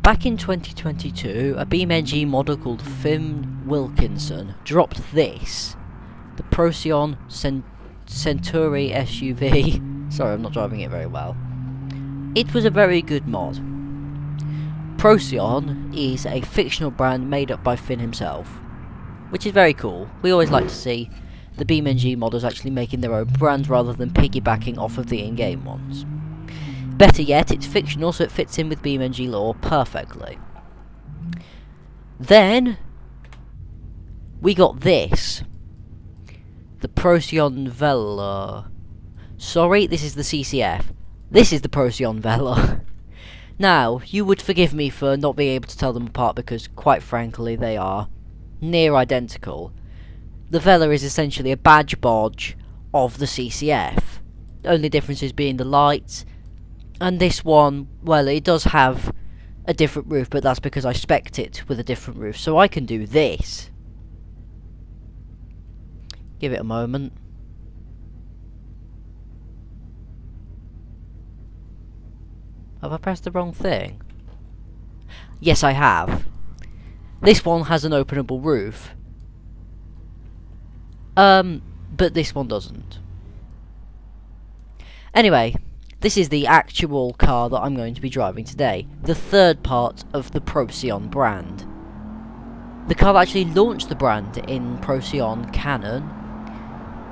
Back in 2022, a BeamNG model called Finn Wilkinson dropped this, the Procyon Centauri SUV. Sorry, I'm not driving it very well. It was a very good mod. Procyon is a fictional brand made up by Finn himself, which is very cool. We always like to see the BeamNG modders actually making their own brand rather than piggybacking off of the in-game ones. Better yet, it's fictional, so it fits in with BeamNG lore perfectly. Then we got this, the Procyon Vela. Sorry, this is the CCF. This is the Procyon Vela. Now, you would forgive me for not being able to tell them apart because, quite frankly, they are near identical. The Vela is essentially a badge bodge of the CCF. The only differences being the lights. And this one, well, it does have a different roof, but that's because I spec'd it with a different roof. So I can do this. Give it a moment. Have I pressed the wrong thing? Yes, I have. This one has an openable roof. But this one doesn't. Anyway, this is the actual car that I'm going to be driving today. The third part of the Procyon brand. The car that actually launched the brand in Procyon canon.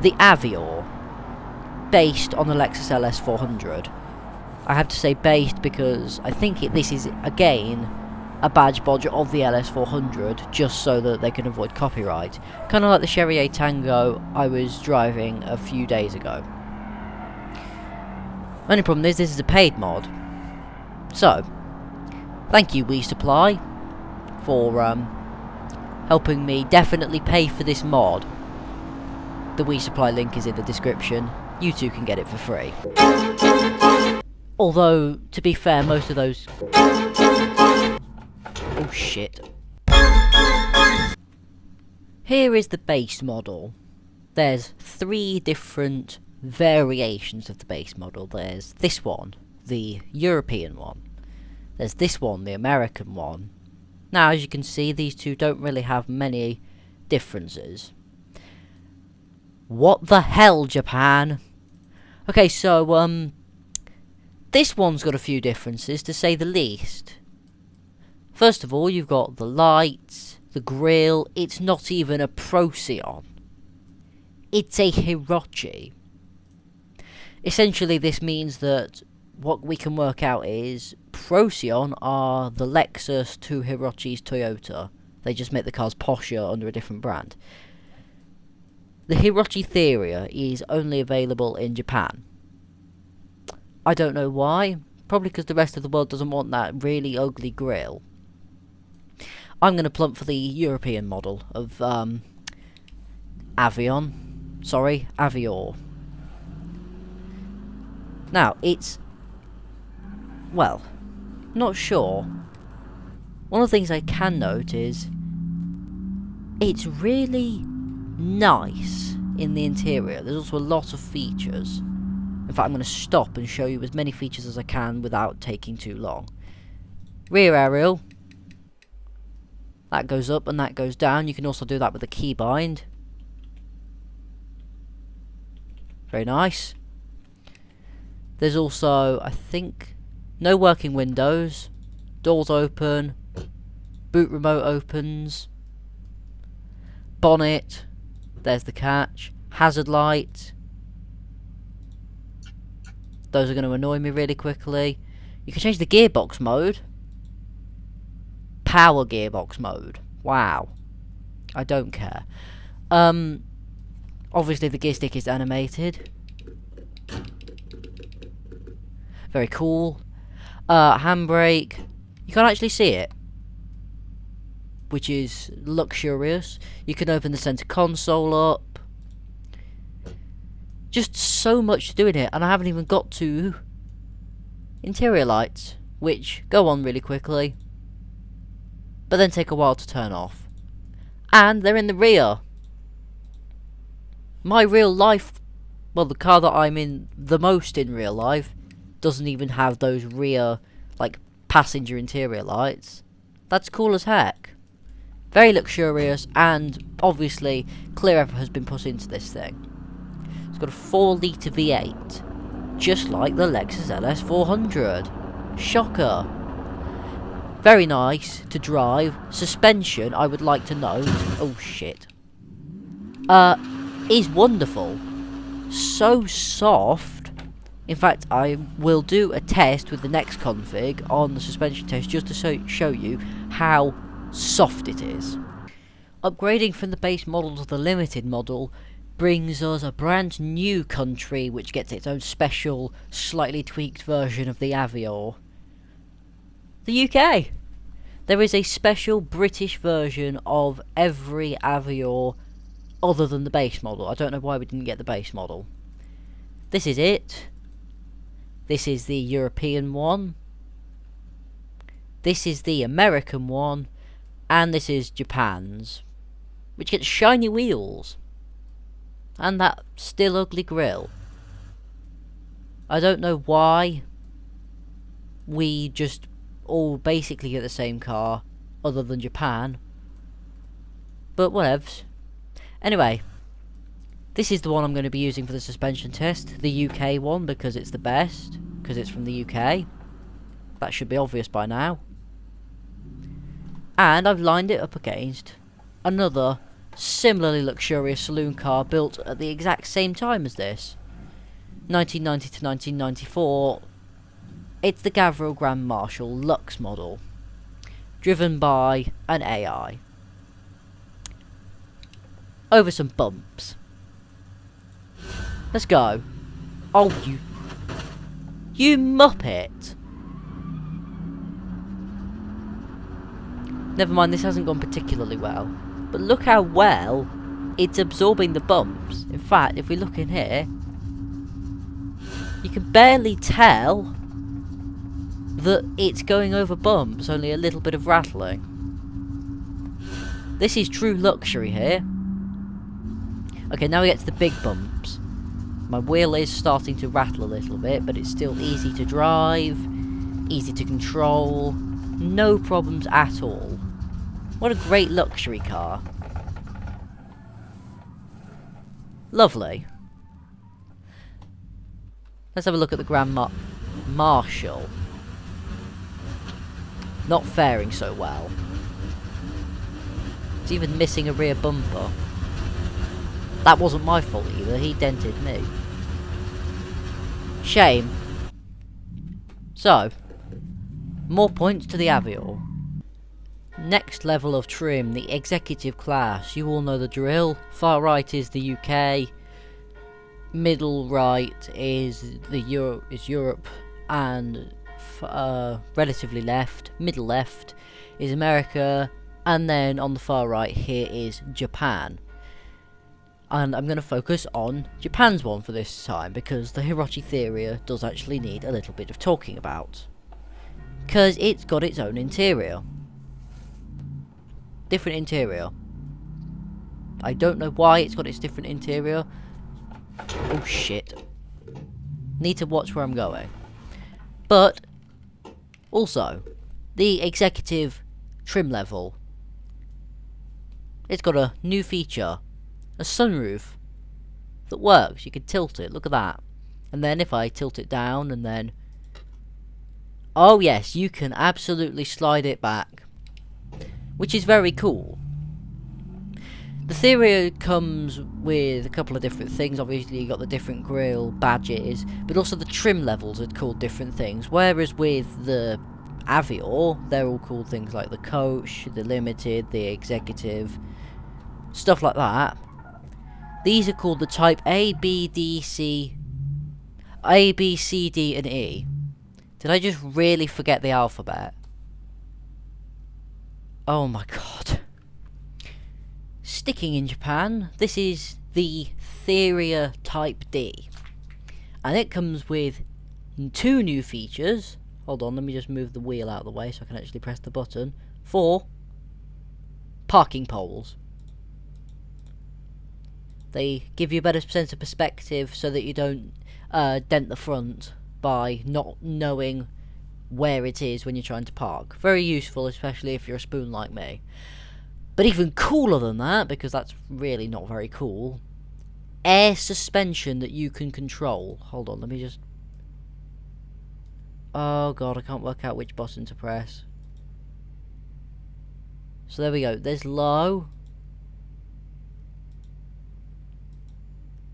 The Avior. Based on the Lexus LS 400. I have to say based because I think this is, again, a badge bodge of the LS 400, just so that they can avoid copyright. Kind of like the Cherrier Tango I was driving a few days ago. Only problem is, this is a paid mod. So, thank you We Supply for helping me definitely pay for this mod. The We Supply link is in the description. You too can get it for free. Although, to be fair, most of those... Oh shit. Here is the base model. There's 3 different variations of the base model. There's this one, the European one. There's this one, the American one. Now, as you can see, these two don't really have many differences. What the hell, Japan? Okay, so, this one's got a few differences, to say the least. First of all, you've got the lights, the grille. It's not even a Procyon. It's a Hirochi. Essentially, this means that what we can work out is Procyon are the Lexus to Hirochi's Toyota. They just make the cars posher under a different brand. The Hirochi Theria is only available in Japan. I don't know why. Probably because the rest of the world doesn't want that really ugly grille. I'm going to plump for the European model of Avior. Now, it's... well, not sure. One of the things I can note is it's really nice in the interior. There's also a lot of features. In fact, I'm going to stop and show you as many features as I can without taking too long. Rear aerial. That goes up and that goes down. You can also do that with a keybind. Very nice. There's also, I think, no working windows. Doors open. Boot remote opens. Bonnet. There's the catch. Hazard light. Those are going to annoy me really quickly. You can change the gearbox mode. Power gearbox mode. Wow. I don't care. Obviously the gear stick is animated. Very cool. Handbrake. You can't actually see it, which is luxurious. You can open the center console up. Just so much to do in it, and I haven't even got to interior lights, which go on really quickly, but then take a while to turn off. And they're in the rear. My real life, well, the car that I'm in the most in real life, doesn't even have those rear, like, passenger interior lights. That's cool as heck. Very luxurious, and obviously clear effort has been put into this thing. It's got a 4-litre V8, just like the Lexus LS400. Shocker. Very nice to drive. Suspension, I would like to note, oh shit, is wonderful. So soft. In fact, I will do a test with the next config on the suspension test just to show you how soft it is. Upgrading from the base model to the limited model brings us a brand new country which gets its own special, slightly tweaked version of the Avior. The UK! There is a special British version of every Avior other than the base model. I don't know why we didn't get the base model. This is it. This is the European one. This is the American one. And this is Japan's, which gets shiny wheels. And that still ugly grille. I don't know why we just all basically get the same car, other than Japan. But whatevs. Anyway, this is the one I'm going to be using for the suspension test. The UK one, because it's the best. Because it's from the UK. That should be obvious by now. And I've lined it up against another similarly luxurious saloon car built at the exact same time as this. 1990 to 1994. It's the Gavril Grand Marshal Lux model. Driven by an AI. Over some bumps. Let's go. Oh, you muppet. Never mind, this hasn't gone particularly well. But look how well it's absorbing the bumps. In fact, if we look in here, you can barely tell that it's going over bumps, only a little bit of rattling. This is true luxury here. Okay, now we get to the big bumps. My wheel is starting to rattle a little bit, but it's still easy to drive, easy to control, no problems at all. What a great luxury car. Lovely. Let's have a look at the Grand Marshal. Not faring so well. It's even missing a rear bumper. That wasn't my fault either, he dented me. Shame. So, more points to the Avior. Next level of trim, the executive class. You all know the drill. Far right is the UK. Middle right is Europe, and relatively left, middle left is America, and then on the far right here is Japan. And I'm going to focus on Japan's one for this time, because the Hiroshi Theria does actually need a little bit of talking about. Because it's got its own interior. Different interior. I don't know why it's got its different interior. Oh shit. Need to watch where I'm going. But, also, the executive trim level. It's got a new feature. A sunroof that works. You can tilt it. Look at that. And then if I tilt it down and then... Oh yes, you can absolutely slide it back. Which is very cool. The Theria comes with a couple of different things. Obviously you got the different grille badges, but also the trim levels are called different things. Whereas with the Avior, they're all called things like the Coach, the Limited, the Executive, stuff like that. These are called the Type A, B, C, D, and E. Did I just really forget the alphabet? Oh my god. Sticking in Japan, this is the Theria Type D. And it comes with 2 new features. Hold on, let me just move the wheel out of the way so I can actually press the button. 4 parking poles. They give you a better sense of perspective so that you don't dent the front by not knowing where it is when you're trying to park. Very useful, especially if you're a spoon like me. But even cooler than that, because that's really not very cool, air suspension that you can control. Hold on, let me just... Oh god, I can't work out which button to press. So there we go. There's low.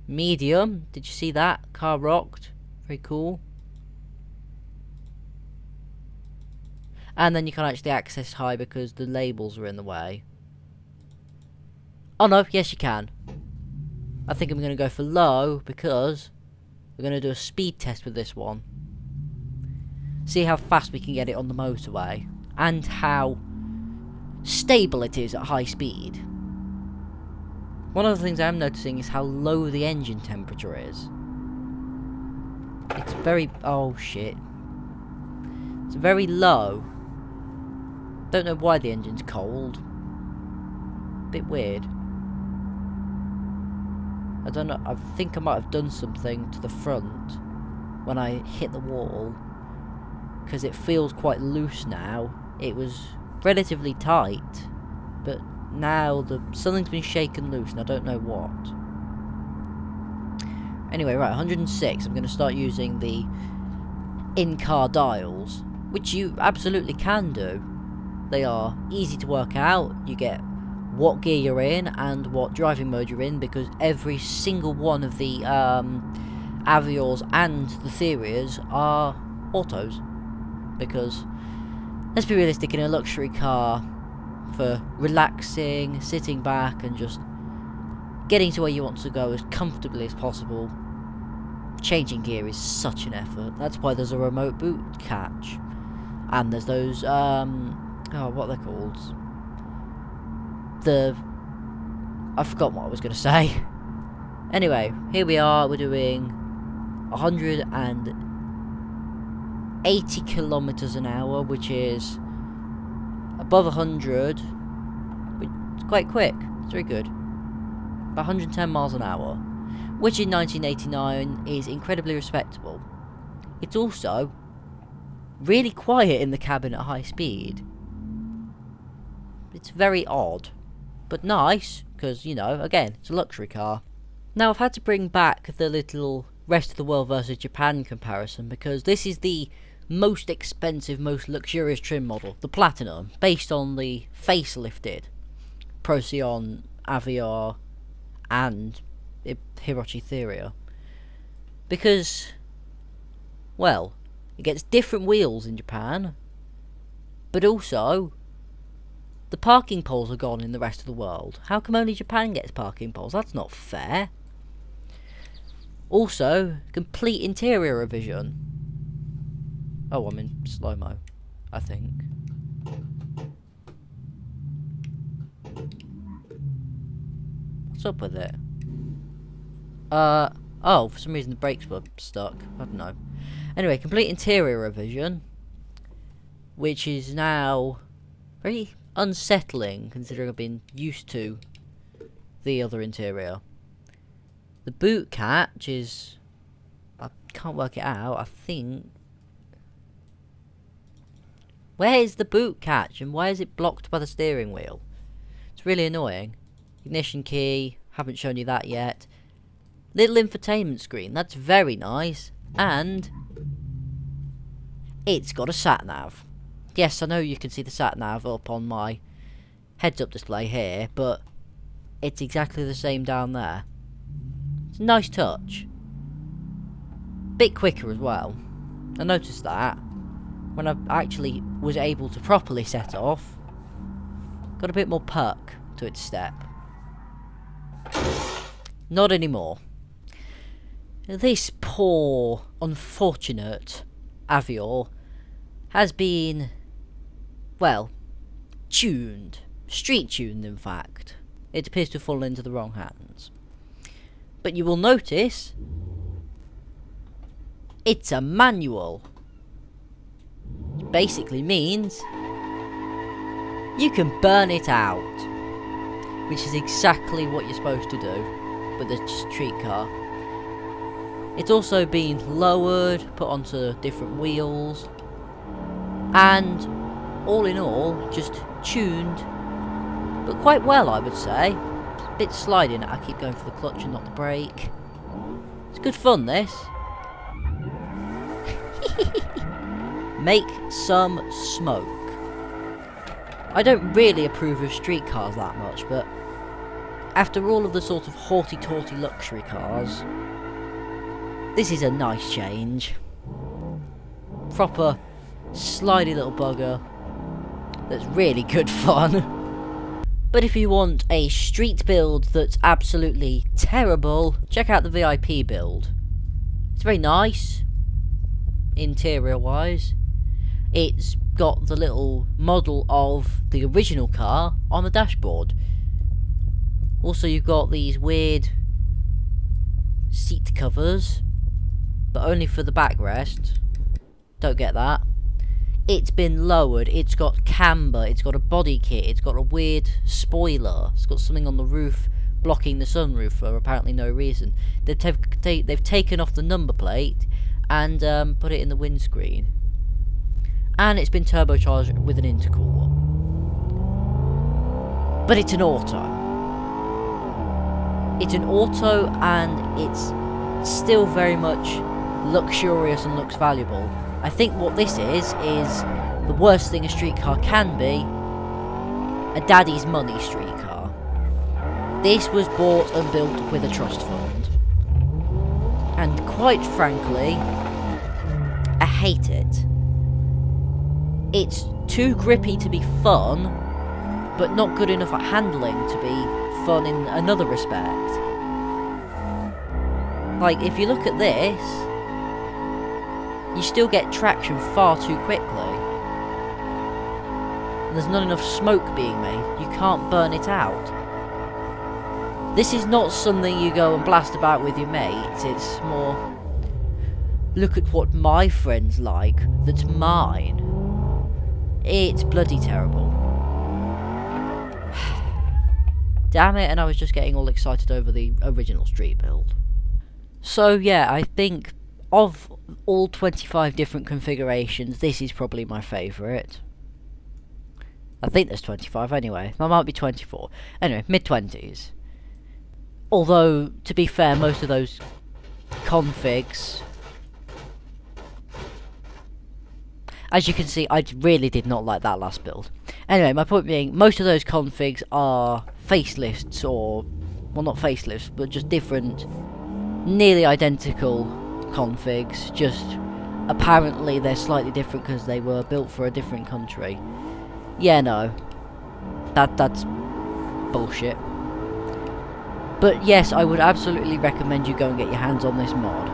Medium. Did you see that? Car rocked. Very cool. And then you can't actually access high because the labels are in the way. Oh no, yes you can. I think I'm going to go for low because we're going to do a speed test with this one. See how fast we can get it on the motorway. And how stable it is at high speed. One of the things I'm noticing is how low the engine temperature is. It's very... oh shit. It's very low. Don't know why the engine's cold. Bit weird. I don't know, I think I might have done something to the front when I hit the wall, because it feels quite loose now. It was relatively tight, but now something's been shaken loose and I don't know what. Anyway, right, 106, I'm going to start using the in-car dials, which you absolutely can do. They are easy to work out. You get what gear you're in and what driving mode you're in, because every single one of the Aviors and the Therias are autos. Because, let's be realistic, in a luxury car, for relaxing, sitting back and just getting to where you want to go as comfortably as possible, changing gear is such an effort. That's why there's a remote boot catch. And there's those, oh, what are they called? I forgot what I was going to say. Anyway, here we are, we're doing 180 kilometers an hour, which is above 100, which is quite quick, it's very good. About 110 miles an hour, which in 1989 is incredibly respectable. It's also really quiet in the cabin at high speed. It's very odd. But nice, because, you know, again, it's a luxury car. Now, I've had to bring back the little rest of the world versus Japan comparison, because this is the most expensive, most luxurious trim model, the Platinum, based on the facelifted Procyon, Avior, and Hirochi Theria. Because, well, it gets different wheels in Japan, but also the parking poles are gone in the rest of the world. How come only Japan gets parking poles? That's not fair. Also, complete interior revision. Oh, I'm in slow-mo, I think. What's up with it? Oh, for some reason the brakes were stuck. I don't know. Anyway, complete interior revision, which is now very unsettling, considering I've been used to the other interior. The boot catch is... I can't work it out, I think... Where is the boot catch, and why is it blocked by the steering wheel? It's really annoying. Ignition key, haven't shown you that yet. Little infotainment screen, that's very nice. And it's got a sat-nav. Yes, I know you can see the sat-nav up on my heads-up display here, but it's exactly the same down there. It's a nice touch. Bit quicker as well. I noticed that when I actually was able to properly set off. Got a bit more perk to its step. Not anymore. This poor, unfortunate Avior has been, well, tuned. Street tuned, in fact. It appears to have fallen into the wrong hands. But you will notice it's a manual. Which basically means you can burn it out. Which is exactly what you're supposed to do with a street car. It's also been lowered, put onto different wheels. And all in all, just tuned, but quite well, I would say. A bit sliding. I keep going for the clutch and not the brake. It's good fun, this. Make some smoke. I don't really approve of street cars that much, but after all of the sort of haughty-taughty luxury cars, this is a nice change. Proper slidey little bugger that's really good fun. But if you want a street build that's absolutely terrible, check out the VIP build. It's very nice, interior-wise. It's got the little model of the original car on the dashboard. Also, you've got these weird seat covers, but only for the backrest. Don't get that. It's been lowered, it's got camber, it's got a body kit, it's got a weird spoiler, it's got something on the roof blocking the sunroof for apparently no reason. They've taken off the number plate and put it in the windscreen. And it's been turbocharged with an intercooler. But it's an auto. It's an auto and it's still very much luxurious and looks valuable. I think what this is the worst thing a street car can be, a daddy's money street car. This was bought and built with a trust fund. And quite frankly, I hate it. It's too grippy to be fun, but not good enough at handling to be fun in another respect. Like, if you look at this, you still get traction far too quickly. And there's not enough smoke being made. You can't burn it out. This is not something you go and blast about with your mates. It's more, look at what my friends like, that's mine. It's bloody terrible. Damn it, and I was just getting all excited over the original street build. So yeah, I think of all 25 different configurations, this is probably my favourite. I think there's 25 anyway. There might be 24. Anyway, mid-20s. Although, to be fair, most of those configs... As you can see, I really did not like that last build. Anyway, my point being, most of those configs are facelifts, or... well, not facelifts, but just different, nearly identical configs, just apparently they're slightly different because they were built for a different country. Yeah, no. That's bullshit. But yes, I would absolutely recommend you go and get your hands on this mod.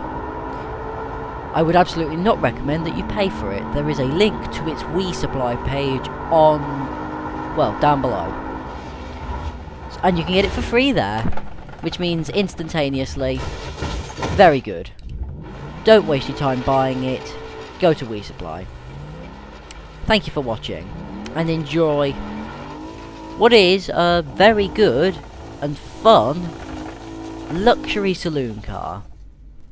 I would absolutely not recommend that you pay for it. There is a link to its Wii Supply page on, well, down below. And you can get it for free there, which means instantaneously, very good. Don't waste your time buying it. Go to Wii Supply. Thank you for watching, and enjoy what is a very good and fun luxury saloon car.